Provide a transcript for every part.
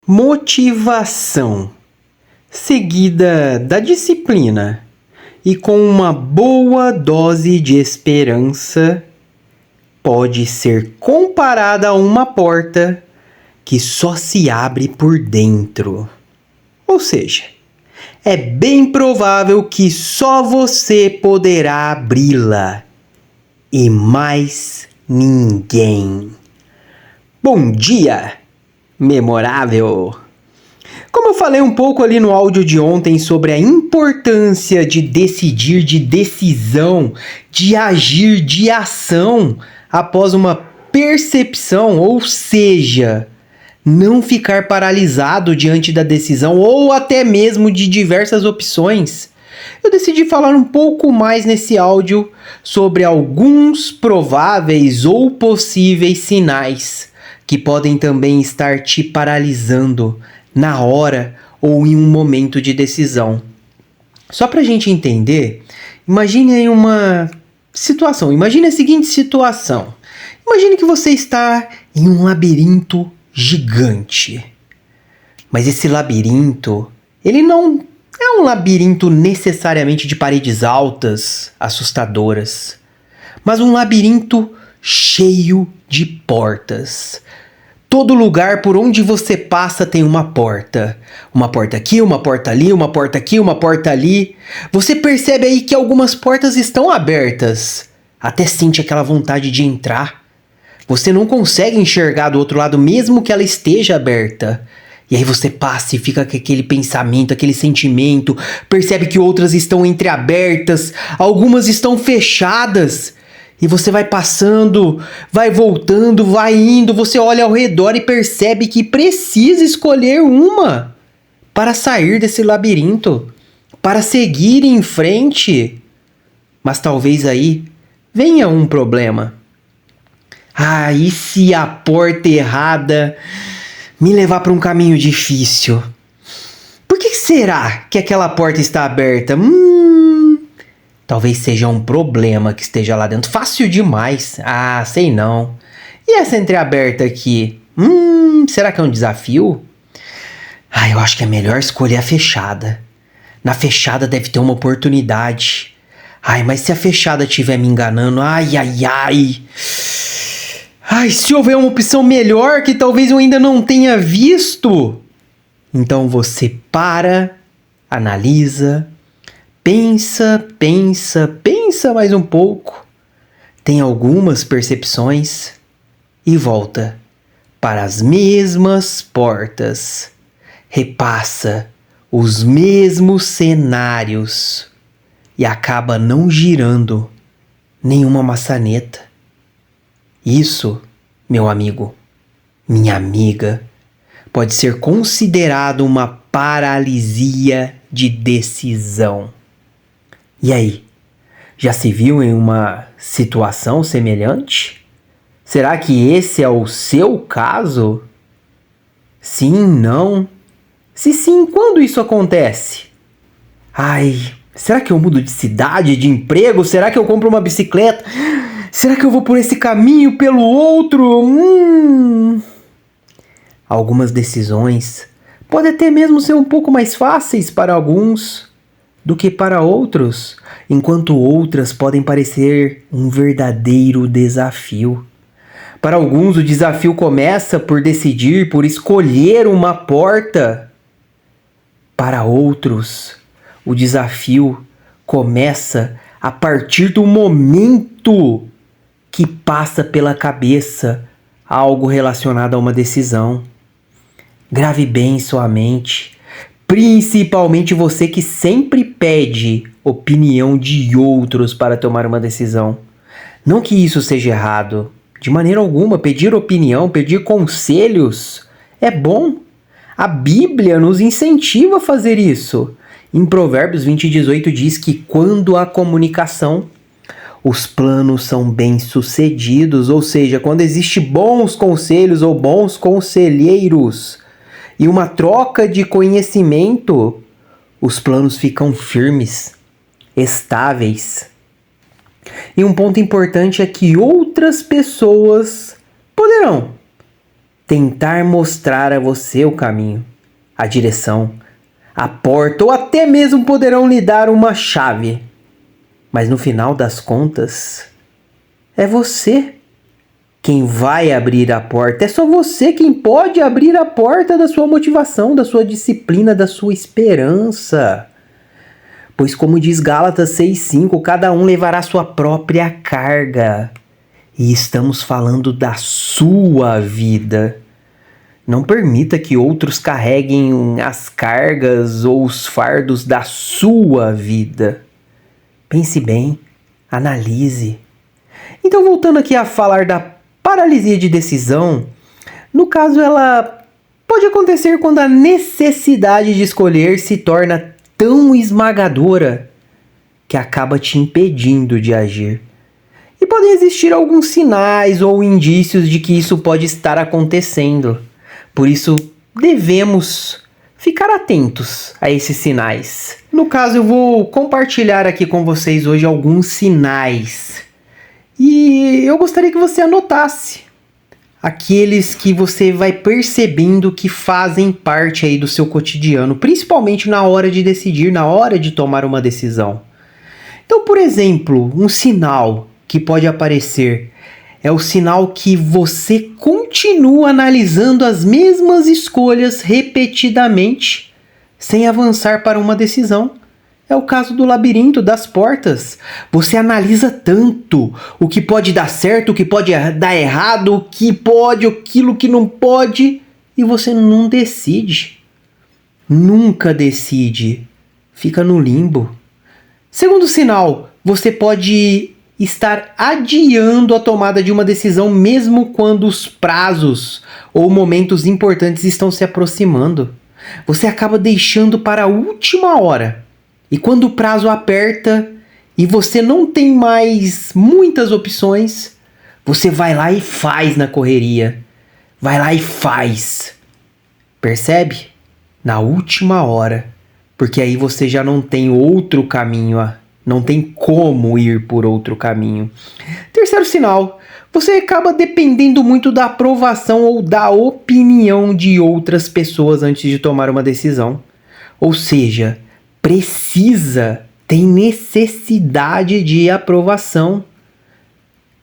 Motivação, seguida da disciplina e com uma boa dose de esperança, pode ser comparada a uma porta que só se abre por dentro. Ou seja, é bem provável que só você poderá abri-la e mais ninguém. Bom dia, memorável! Como eu falei um pouco ali no áudio de ontem sobre a importância de decidir, de decisão, de agir, de ação após uma percepção, ou seja, não ficar paralisado diante da decisão ou até mesmo de diversas opções, eu decidi falar um pouco mais nesse áudio sobre alguns prováveis ou possíveis sinais que podem também estar te paralisando na hora ou em um momento de decisão. Só para a gente entender, imagine aí uma situação, imagine a seguinte situação. Imagine que você está em um labirinto gigante. Mas esse labirinto, ele não é um labirinto necessariamente de paredes altas, assustadoras, mas um labirinto cheio de portas. Todo lugar por onde você passa tem uma porta. Uma porta aqui, uma porta ali, uma porta aqui, uma porta ali. Você percebe aí que algumas portas estão abertas. Até sente aquela vontade de entrar. Você não consegue enxergar do outro lado mesmo que ela esteja aberta. E aí você passa e fica com aquele pensamento, aquele sentimento. Percebe que outras estão entreabertas, algumas estão fechadas. E você vai passando, vai voltando, vai indo, você olha ao redor e percebe que precisa escolher uma para sair desse labirinto, para seguir em frente. Mas talvez aí venha um problema. E se a porta errada me levar para um caminho difícil? Por que será que aquela porta está aberta? Talvez seja um problema que esteja lá dentro. Fácil demais. Sei não. E essa entreaberta aqui? Será que é um desafio? Eu acho que é melhor escolher a fechada. Na fechada deve ter uma oportunidade. Mas se a fechada estiver me enganando, se houver uma opção melhor que talvez eu ainda não tenha visto. Então você para, analisa, pensa mais um pouco, tem algumas percepções e volta para as mesmas portas, repassa os mesmos cenários e acaba não girando nenhuma maçaneta. Isso, meu amigo, minha amiga, pode ser considerado uma paralisia de decisão. E aí, já se viu em uma situação semelhante? Será que esse é o seu caso? Sim, não? Se sim, quando isso acontece? Será que eu mudo de cidade, de emprego? Será que eu compro uma bicicleta? Será que eu vou por esse caminho, pelo outro? Algumas decisões podem até mesmo ser um pouco mais fáceis para alguns do que para outros, enquanto outras podem parecer um verdadeiro desafio. Para alguns, o desafio começa por decidir, por escolher uma porta. Para outros, o desafio começa a partir do momento que passa pela cabeça algo relacionado a uma decisão. Grave bem sua mente, principalmente você que sempre pede opinião de outros para tomar uma decisão. Não que isso seja errado, de maneira alguma. Pedir opinião, pedir conselhos é bom. A Bíblia nos incentiva a fazer isso. Em Provérbios 20:18 diz que quando há comunicação, os planos são bem-sucedidos, ou seja, quando existe bons conselhos ou bons conselheiros e uma troca de conhecimento, os planos ficam firmes, estáveis. E um ponto importante é que outras pessoas poderão tentar mostrar a você o caminho, a direção, a porta ou até mesmo poderão lhe dar uma chave. Mas no final das contas, é você quem vai abrir a porta. É só você quem pode abrir a porta da sua motivação, da sua disciplina, da sua esperança. Pois como diz Gálatas 6,5, cada um levará sua própria carga. E estamos falando da sua vida. Não permita que outros carreguem as cargas ou os fardos da sua vida. Pense bem, analise. Então, voltando aqui a falar da paralisia de decisão, no caso ela pode acontecer quando a necessidade de escolher se torna tão esmagadora que acaba te impedindo de agir. E podem existir alguns sinais ou indícios de que isso pode estar acontecendo. Por isso, devemos ficar atentos a esses sinais. No caso, eu vou compartilhar aqui com vocês hoje alguns sinais. E eu gostaria que você anotasse aqueles que você vai percebendo que fazem parte aí do seu cotidiano, principalmente na hora de decidir, na hora de tomar uma decisão. Então, por exemplo, um sinal que pode aparecer é o sinal que você continua analisando as mesmas escolhas repetidamente, sem avançar para uma decisão. É o caso do labirinto das portas. Você analisa tanto o que pode dar certo, o que pode dar errado, o que pode, aquilo que não pode, e você não decide. Nunca decide. Fica no limbo. Segundo sinal, você pode estar adiando a tomada de uma decisão mesmo quando os prazos ou momentos importantes estão se aproximando. Você acaba deixando para a última hora. E quando o prazo aperta e você não tem mais muitas opções, você vai lá e faz na correria. Vai lá e faz. Percebe? Na última hora. Porque aí você já não tem outro caminho, não tem como ir por outro caminho. Terceiro sinal, você acaba dependendo muito da aprovação ou da opinião de outras pessoas antes de tomar uma decisão. Ou seja, tem necessidade de aprovação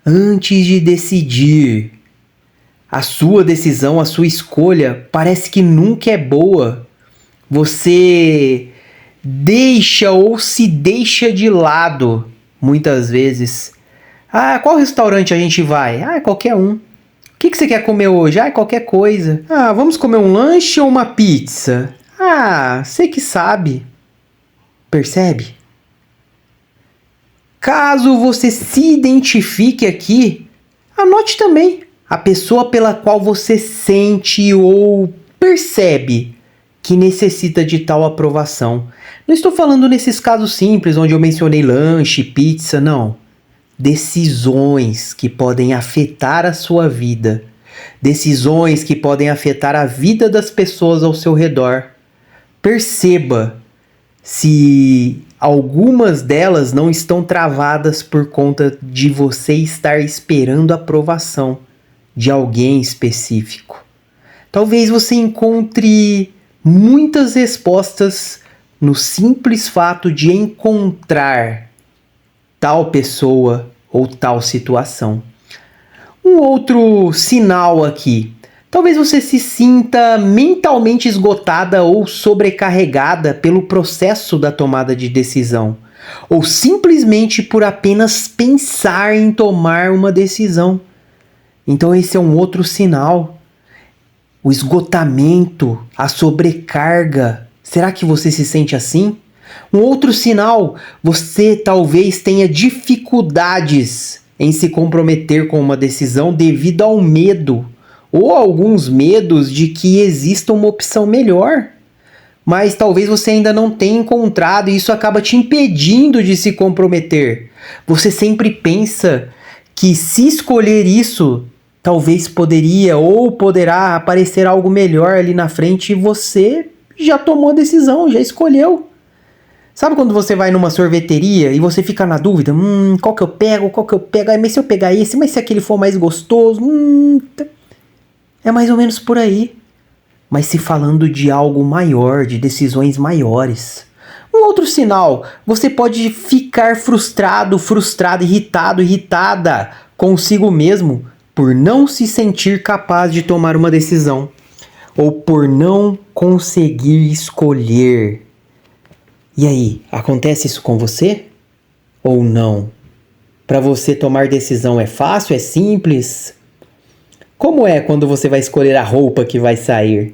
antes de decidir. A sua decisão, a sua escolha parece que nunca é boa. Você deixa ou se deixa de lado muitas vezes. Qual restaurante a gente vai? Qualquer um. O que você quer comer hoje? Qualquer coisa. Vamos comer um lanche ou uma pizza? Você que sabe. Percebe? Caso você se identifique aqui, anote também a pessoa pela qual você sente ou percebe que necessita de tal aprovação. Não estou falando nesses casos simples onde eu mencionei lanche, pizza, não. Decisões que podem afetar a sua vida. Decisões que podem afetar a vida das pessoas ao seu redor. Perceba se algumas delas não estão travadas por conta de você estar esperando a aprovação de alguém específico. Talvez você encontre muitas respostas no simples fato de encontrar tal pessoa ou tal situação. Um outro sinal aqui. Talvez você se sinta mentalmente esgotada ou sobrecarregada pelo processo da tomada de decisão, ou simplesmente por apenas pensar em tomar uma decisão. Então esse é um outro sinal. O esgotamento, a sobrecarga. Será que você se sente assim? Um outro sinal, você talvez tenha dificuldades em se comprometer com uma decisão devido ao medo, ou alguns medos de que exista uma opção melhor. Mas talvez você ainda não tenha encontrado e isso acaba te impedindo de se comprometer. Você sempre pensa que se escolher isso, talvez poderia ou poderá aparecer algo melhor ali na frente e você já tomou a decisão, já escolheu. Sabe quando você vai numa sorveteria e você fica na dúvida? Qual que eu pego? Mas se eu pegar esse? Mas se aquele for mais gostoso? É mais ou menos por aí. Mas se falando de algo maior, de decisões maiores. Um outro sinal, você pode ficar frustrado, frustrada, irritado, irritada consigo mesmo por não se sentir capaz de tomar uma decisão ou por não conseguir escolher. E aí, acontece isso com você? Ou não? Para você tomar decisão é fácil, é simples? Como é quando você vai escolher a roupa que vai sair?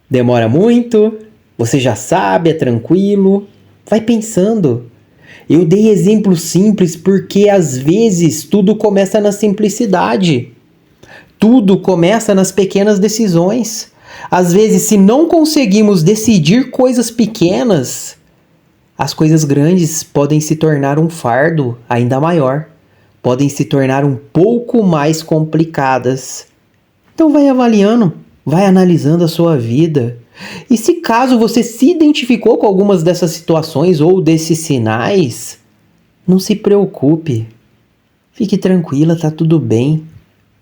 Demora muito? Você já sabe, é tranquilo? Vai pensando. Eu dei exemplos simples porque às vezes tudo começa na simplicidade. Tudo começa nas pequenas decisões. Às vezes, se não conseguimos decidir coisas pequenas, as coisas grandes podem se tornar um fardo ainda maior. Podem se tornar um pouco mais complicadas. Então vai avaliando, vai analisando a sua vida. E se caso você se identificou com algumas dessas situações ou desses sinais, não se preocupe. Fique tranquila, tá tudo bem.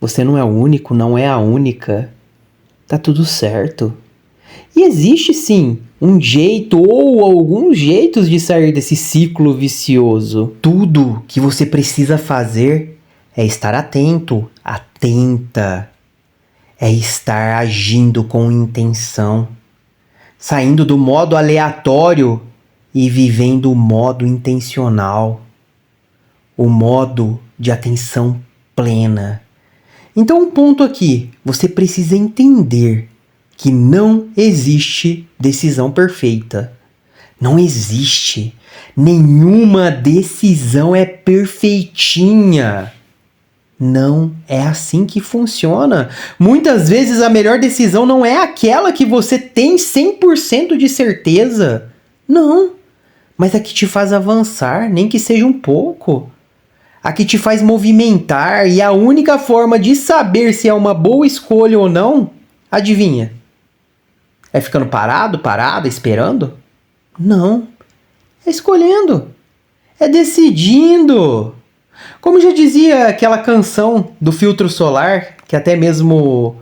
Você não é o único, não é a única. Tá tudo certo. E existe sim um jeito ou alguns jeitos de sair desse ciclo vicioso. Tudo que você precisa fazer é estar atento, atenta. É estar agindo com intenção. Saindo do modo aleatório e vivendo o modo intencional. O modo de atenção plena. Então, um ponto aqui, você precisa entender que não existe decisão perfeita. Não existe. Nenhuma decisão é perfeitinha. Não é assim que funciona. Muitas vezes a melhor decisão não é aquela que você tem 100% de certeza. Não. Mas a que te faz avançar, nem que seja um pouco. A que te faz movimentar, e a única forma de saber se é uma boa escolha ou não, adivinha? É ficando parado, parada, esperando? Não. É escolhendo. É decidindo. Como já dizia aquela canção do Filtro Solar, que até mesmo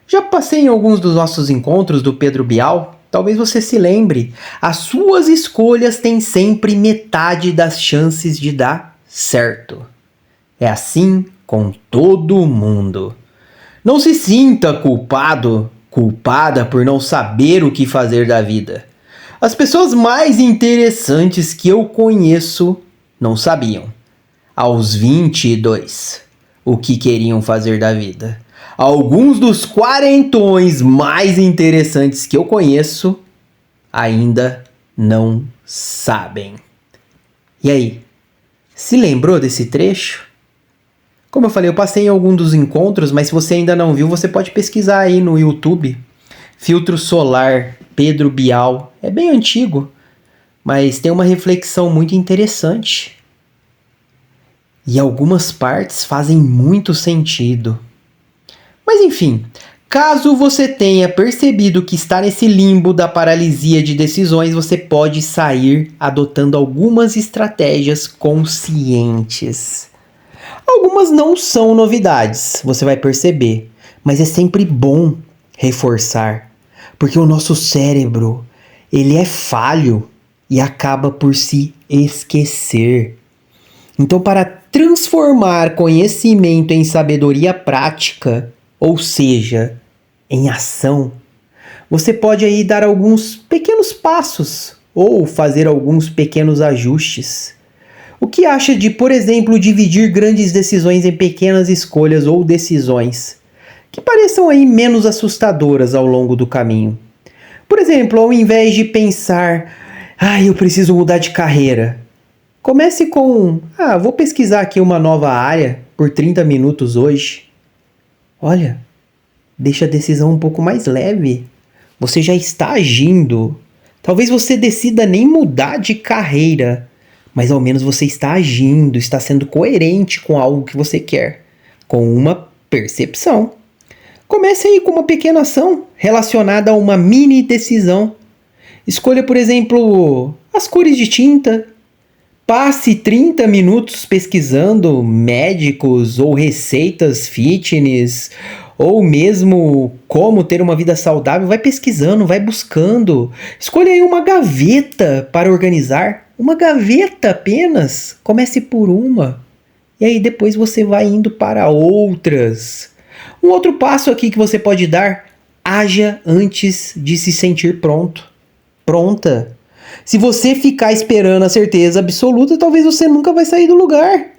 já passei em alguns dos nossos encontros do Pedro Bial, talvez você se lembre. As suas escolhas têm sempre metade das chances de dar certo. É assim com todo mundo. Não se sinta culpado, culpada por não saber o que fazer da vida. As pessoas mais interessantes que eu conheço não sabiam, aos 22, o que queriam fazer da vida. Alguns dos quarentões mais interessantes que eu conheço ainda não sabem. E aí, se lembrou desse trecho? Como eu falei, eu passei em algum dos encontros, mas se você ainda não viu, você pode pesquisar aí no YouTube. Filtro Solar, Pedro Bial. É bem antigo, mas tem uma reflexão muito interessante. E algumas partes fazem muito sentido. Mas enfim, caso você tenha percebido que está nesse limbo da paralisia de decisões, você pode sair adotando algumas estratégias conscientes. Algumas não são novidades, você vai perceber, mas é sempre bom reforçar, porque o nosso cérebro, ele é falho e acaba por se esquecer. Então, para transformar conhecimento em sabedoria prática, ou seja, em ação, você pode aí dar alguns pequenos passos ou fazer alguns pequenos ajustes. O que acha de, por exemplo, dividir grandes decisões em pequenas escolhas ou decisões que pareçam aí menos assustadoras ao longo do caminho? Por exemplo, ao invés de pensar, eu preciso mudar de carreira, comece com, vou pesquisar aqui uma nova área por 30 minutos hoje. Olha, deixa a decisão um pouco mais leve. Você já está agindo. Talvez você decida nem mudar de carreira, mas ao menos você está agindo, está sendo coerente com algo que você quer, com uma percepção. Comece aí com uma pequena ação relacionada a uma mini decisão. Escolha, por exemplo, as cores de tinta. Passe 30 minutos pesquisando médicos ou receitas fitness, ou mesmo como ter uma vida saudável, vai pesquisando, vai buscando. Escolha aí uma gaveta para organizar. Uma gaveta apenas. Comece por uma. E aí depois você vai indo para outras. Um outro passo aqui que você pode dar: haja antes de se sentir pronto. Pronta. Se você ficar esperando a certeza absoluta, talvez você nunca vai sair do lugar.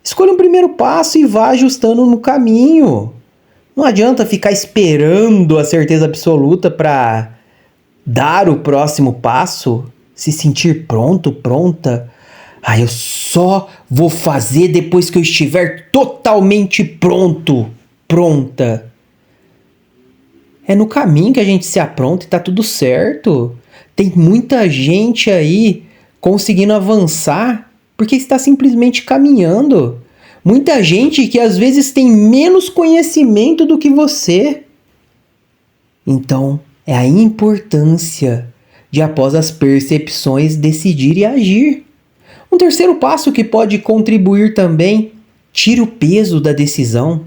Escolha um primeiro passo e vá ajustando no caminho. Não adianta ficar esperando a certeza absoluta para dar o próximo passo, se sentir pronto, pronta. Eu só vou fazer depois que eu estiver totalmente pronto, pronta. É no caminho que a gente se apronta e tá tudo certo. Tem muita gente aí conseguindo avançar porque está simplesmente caminhando. Muita gente que às vezes tem menos conhecimento do que você. Então, é a importância de, após as percepções, decidir e agir. Um terceiro passo que pode contribuir também: tira o peso da decisão.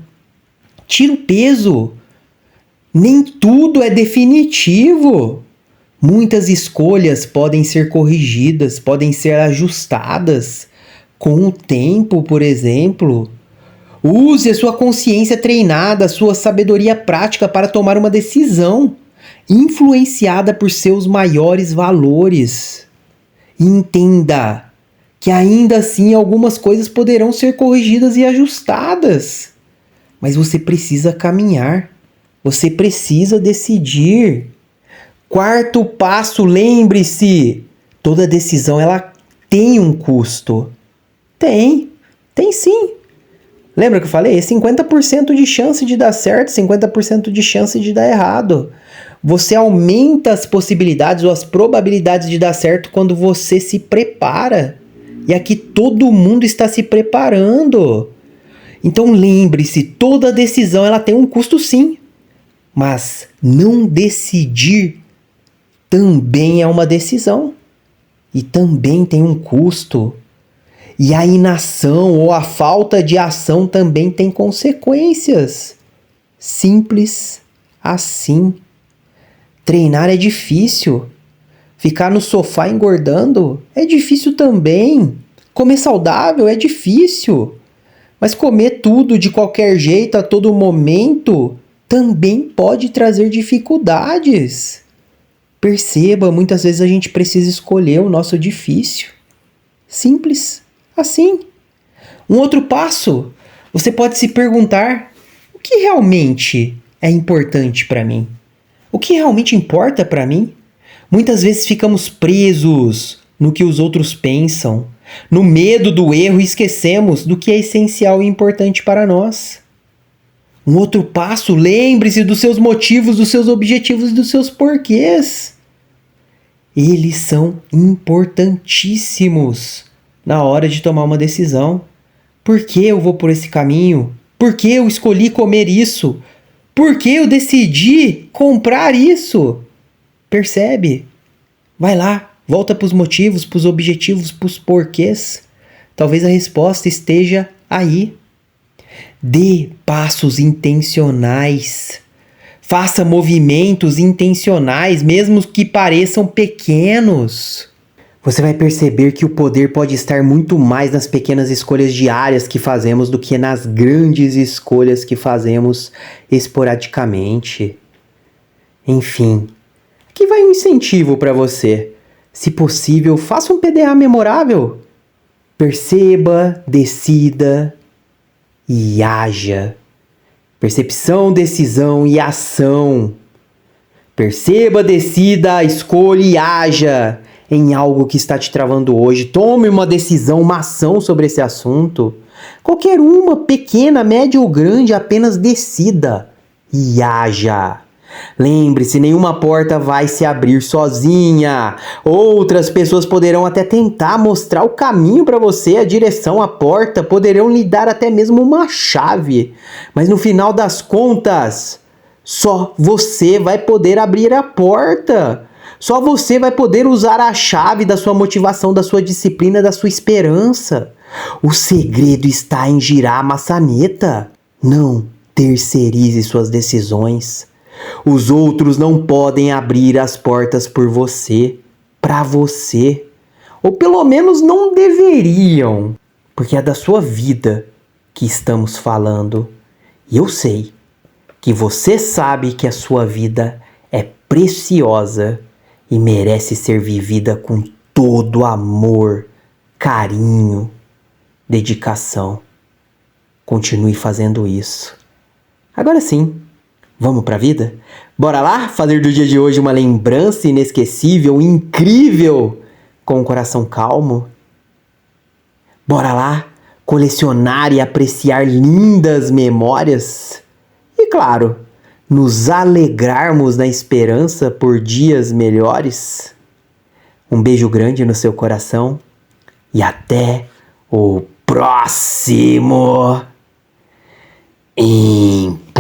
Tira o peso. Nem tudo é definitivo. Muitas escolhas podem ser corrigidas, podem ser ajustadas com o tempo, por exemplo. Use a sua consciência treinada, a sua sabedoria prática para tomar uma decisão influenciada por seus maiores valores. Entenda que ainda assim algumas coisas poderão ser corrigidas e ajustadas, mas você precisa caminhar, você precisa decidir. Quarto passo, lembre-se, toda decisão ela tem um custo. Tem sim. Lembra que eu falei? 50% de chance de dar certo, 50% de chance de dar errado. Você aumenta as possibilidades ou as probabilidades de dar certo quando você se prepara. E aqui todo mundo está se preparando. Então lembre-se, toda decisão ela tem um custo sim. Mas não decidir também é uma decisão. E também tem um custo. E a inação ou a falta de ação também tem consequências. Simples assim. Treinar é difícil. Ficar no sofá engordando é difícil também. Comer saudável é difícil. Mas comer tudo de qualquer jeito a todo momento também pode trazer dificuldades. Perceba, muitas vezes a gente precisa escolher o nosso difícil. Simples assim. Um outro passo, você pode se perguntar: o que realmente é importante para mim? O que realmente importa para mim? Muitas vezes ficamos presos no que os outros pensam, no medo do erro, e esquecemos do que é essencial e importante para nós. Um outro passo, lembre-se dos seus motivos, dos seus objetivos e dos seus porquês. Eles são importantíssimos na hora de tomar uma decisão. Por que eu vou por esse caminho? Por que eu escolhi comer isso? Por que eu decidi comprar isso? Percebe? Vai lá, volta para os motivos, para os objetivos, para os porquês. Talvez a resposta esteja aí. Dê passos intencionais. Faça movimentos intencionais, mesmo que pareçam pequenos. Você vai perceber que o poder pode estar muito mais nas pequenas escolhas diárias que fazemos do que nas grandes escolhas que fazemos esporadicamente. Enfim, aqui vai um incentivo para você. Se possível, faça um PDA memorável. Perceba, decida e haja. Percepção, decisão e ação. Perceba, decida, escolha e haja em algo que está te travando hoje. Tome uma decisão, uma ação sobre esse assunto. Qualquer uma, pequena, média ou grande, apenas decida e haja. Lembre-se, nenhuma porta vai se abrir sozinha. Outras pessoas poderão até tentar mostrar o caminho para você, a direção, a porta, poderão lhe dar até mesmo uma chave. Mas no final das contas, só você vai poder abrir a porta. Só você vai poder usar a chave da sua motivação, da sua disciplina, da sua esperança. O segredo está em girar a maçaneta, não terceirize suas decisões. Os outros não podem abrir as portas por você, para você. Ou pelo menos não deveriam, porque é da sua vida que estamos falando. E eu sei que você sabe que a sua vida é preciosa e merece ser vivida com todo amor, carinho, dedicação. Continue fazendo isso. Agora sim, vamos pra vida? Bora lá fazer do dia de hoje uma lembrança inesquecível, incrível, com o coração calmo? Bora lá colecionar e apreciar lindas memórias? E claro, nos alegrarmos na esperança por dias melhores? Um beijo grande no seu coração e até o próximo Impulso!